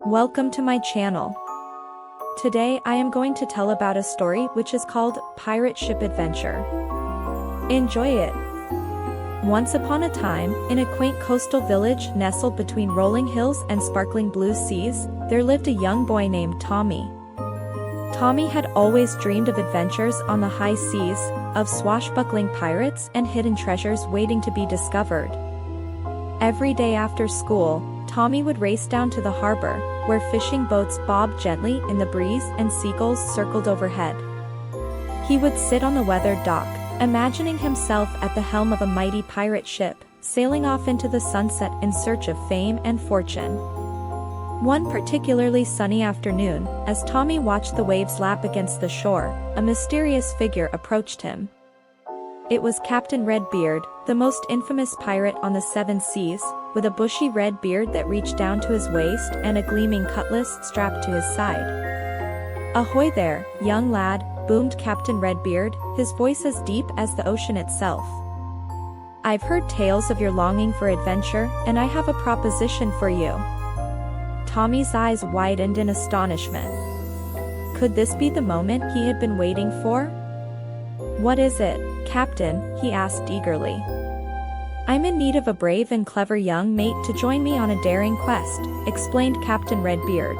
Welcome to my channel. Today I am going to tell about a story which is called Pirate Ship Adventure. Enjoy it. Once upon a time, in a quaint coastal village nestled between rolling hills and sparkling blue seas, there lived a young boy named Tommy. Tommy had always dreamed of adventures on the high seas, of swashbuckling pirates and hidden treasures waiting to be discovered. Every day after school, Tommy would race down to the harbor, where fishing boats bobbed gently in the breeze and seagulls circled overhead. He would sit on the weathered dock, imagining himself at the helm of a mighty pirate ship, sailing off into the sunset in search of fame and fortune. One particularly sunny afternoon, as Tommy watched the waves lap against the shore, a mysterious figure approached him. It was Captain Redbeard, the most infamous pirate on the seven seas, with a bushy red beard that reached down to his waist and a gleaming cutlass strapped to his side. "Ahoy there, young lad," boomed Captain Redbeard, his voice as deep as the ocean itself. "I've heard tales of your longing for adventure, and I have a proposition for you." Tommy's eyes widened in astonishment. Could this be the moment he had been waiting for? "What is it, Captain?" he asked eagerly. "I'm in need of a brave and clever young mate to join me on a daring quest," explained Captain Redbeard.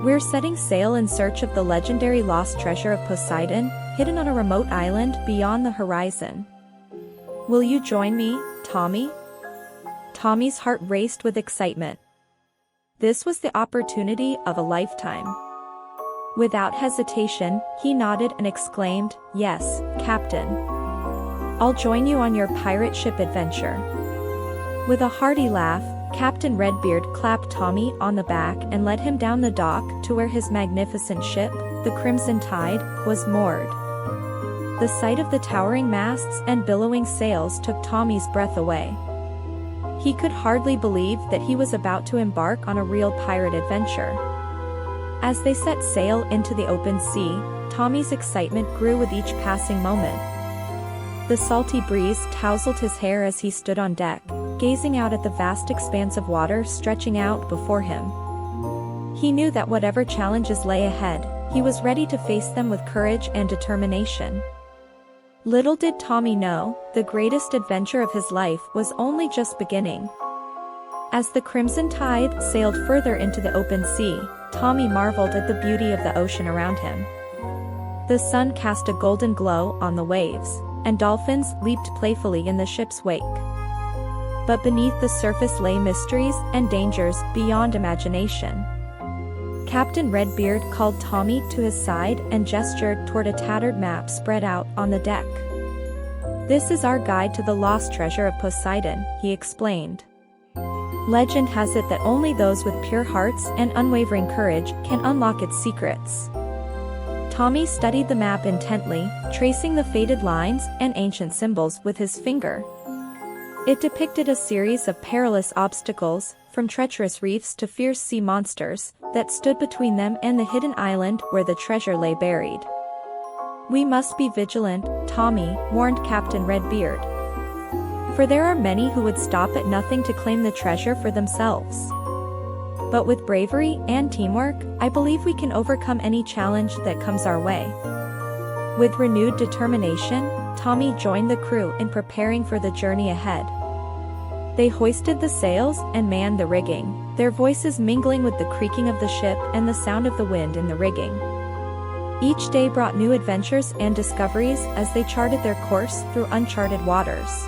"We're setting sail in search of the legendary Lost Treasure of Poseidon, hidden on a remote island beyond the horizon. Will you join me, Tommy?" Tommy's heart raced with excitement. This was the opportunity of a lifetime. Without hesitation, he nodded and exclaimed, "Yes, Captain. I'll join you on your pirate ship adventure." With a hearty laugh, Captain Redbeard clapped Tommy on the back and led him down the dock to where his magnificent ship, the Crimson Tide, was moored. The sight of the towering masts and billowing sails took Tommy's breath away. He could hardly believe that he was about to embark on a real pirate adventure. As they set sail into the open sea, Tommy's excitement grew with each passing moment. The salty breeze tousled his hair as he stood on deck, gazing out at the vast expanse of water stretching out before him. He knew that whatever challenges lay ahead, he was ready to face them with courage and determination. Little did Tommy know, the greatest adventure of his life was only just beginning. As the Crimson Tide sailed further into the open sea, Tommy marveled at the beauty of the ocean around him. The sun cast a golden glow on the waves, and dolphins leaped playfully in the ship's wake. But beneath the surface lay mysteries and dangers beyond imagination. Captain Redbeard called Tommy to his side and gestured toward a tattered map spread out on the deck. "This is our guide to the Lost Treasure of Poseidon," he explained. "Legend has it that only those with pure hearts and unwavering courage can unlock its secrets." Tommy studied the map intently, tracing the faded lines and ancient symbols with his finger. It depicted a series of perilous obstacles, from treacherous reefs to fierce sea monsters, that stood between them and the hidden island where the treasure lay buried. "We must be vigilant, Tommy," warned Captain Redbeard. "For there are many who would stop at nothing to claim the treasure for themselves. But with bravery and teamwork, I believe we can overcome any challenge that comes our way." With renewed determination, Tommy joined the crew in preparing for the journey ahead. They hoisted the sails and manned the rigging, their voices mingling with the creaking of the ship and the sound of the wind in the rigging. Each day brought new adventures and discoveries as they charted their course through uncharted waters.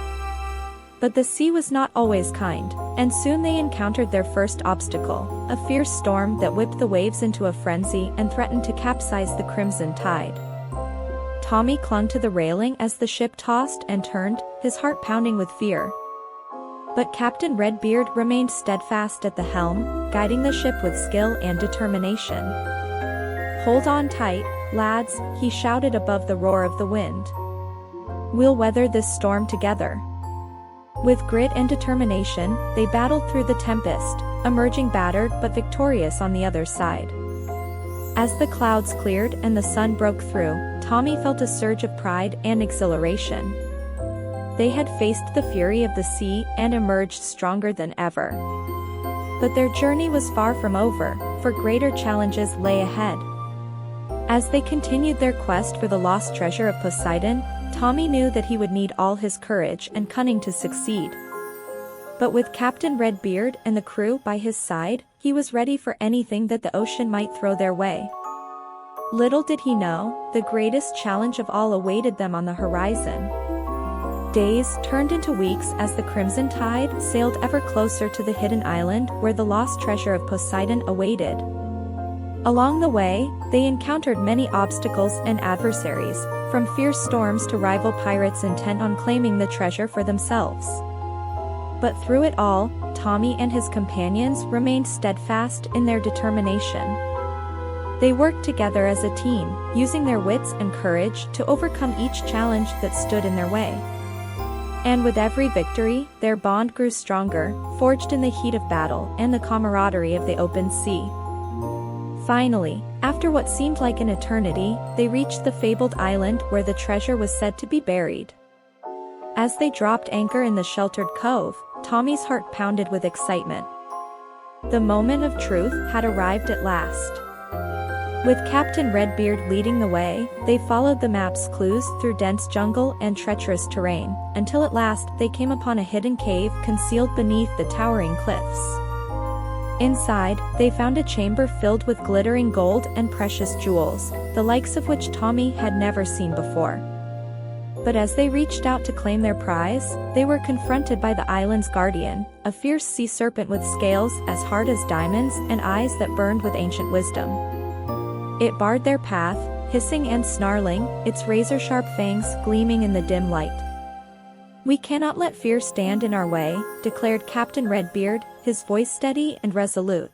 But the sea was not always kind, and soon they encountered their first obstacle, a fierce storm that whipped the waves into a frenzy and threatened to capsize the Crimson Tide. Tommy clung to the railing as the ship tossed and turned, his heart pounding with fear. But Captain Redbeard remained steadfast at the helm, guiding the ship with skill and determination. "Hold on tight, lads," he shouted above the roar of the wind. "We'll weather this storm together." With grit and determination, they battled through the tempest, emerging battered but victorious on the other side. As the clouds cleared and the sun broke through, Tommy felt a surge of pride and exhilaration. They had faced the fury of the sea and emerged stronger than ever. But their journey was far from over, for greater challenges lay ahead. As they continued their quest for the lost treasure of Poseidon, Tommy knew that he would need all his courage and cunning to succeed. But with Captain Redbeard and the crew by his side, he was ready for anything that the ocean might throw their way. Little did he know, the greatest challenge of all awaited them on the horizon. Days turned into weeks as the Crimson Tide sailed ever closer to the hidden island where the lost treasure of Poseidon awaited. Along the way, they encountered many obstacles and adversaries, from fierce storms to rival pirates intent on claiming the treasure for themselves. But through it all, Tommy and his companions remained steadfast in their determination. They worked together as a team, using their wits and courage to overcome each challenge that stood in their way. And with every victory, their bond grew stronger, forged in the heat of battle and the camaraderie of the open sea. Finally, after what seemed like an eternity, they reached the fabled island where the treasure was said to be buried. As they dropped anchor in the sheltered cove, Tommy's heart pounded with excitement. The moment of truth had arrived at last. With Captain Redbeard leading the way, they followed the map's clues through dense jungle and treacherous terrain, until at last they came upon a hidden cave concealed beneath the towering cliffs. Inside, they found a chamber filled with glittering gold and precious jewels, the likes of which Tommy had never seen before. But as they reached out to claim their prize, they were confronted by the island's guardian, a fierce sea serpent with scales as hard as diamonds and eyes that burned with ancient wisdom. It barred their path, hissing and snarling, its razor-sharp fangs gleaming in the dim light. "We cannot let fear stand in our way," declared Captain Redbeard, his voice steady and resolute.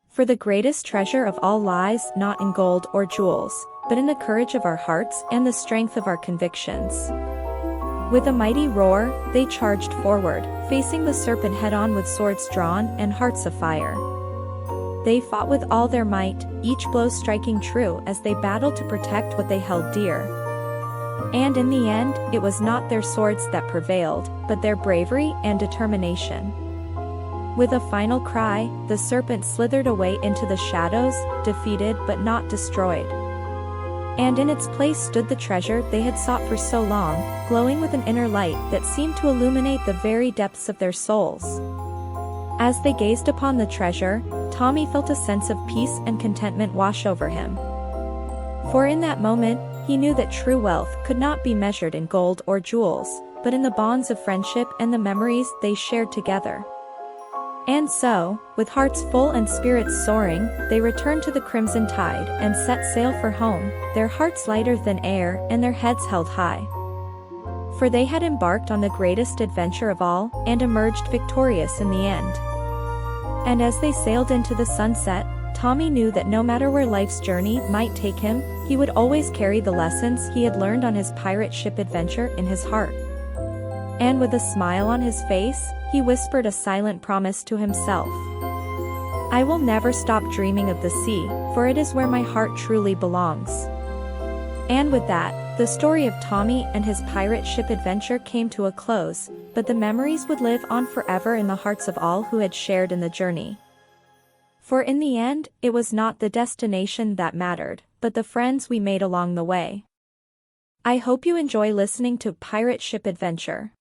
"For the greatest treasure of all lies not in gold or jewels, but in the courage of our hearts and the strength of our convictions." With a mighty roar, they charged forward, facing the serpent head-on with swords drawn and hearts afire. They fought with all their might, each blow striking true as they battled to protect what they held dear. And in the end, it was not their swords that prevailed, but their bravery and determination. With a final cry, the serpent slithered away into the shadows, defeated but not destroyed. And in its place stood the treasure they had sought for so long, glowing with an inner light that seemed to illuminate the very depths of their souls. As they gazed upon the treasure, Tommy felt a sense of peace and contentment wash over him. For in that moment, he knew that true wealth could not be measured in gold or jewels, but in the bonds of friendship and the memories they shared together. And so, with hearts full and spirits soaring, they returned to the Crimson Tide and set sail for home, their hearts lighter than air and their heads held high. For they had embarked on the greatest adventure of all, and emerged victorious in the end. And as they sailed into the sunset, Tommy knew that no matter where life's journey might take him, he would always carry the lessons he had learned on his pirate ship adventure in his heart. And with a smile on his face, he whispered a silent promise to himself. "I will never stop dreaming of the sea, for it is where my heart truly belongs." And with that, the story of Tommy and his pirate ship adventure came to a close, but the memories would live on forever in the hearts of all who had shared in the journey. For in the end, it was not the destination that mattered, but the friends we made along the way. I hope you enjoy listening to Pirate Ship Adventure.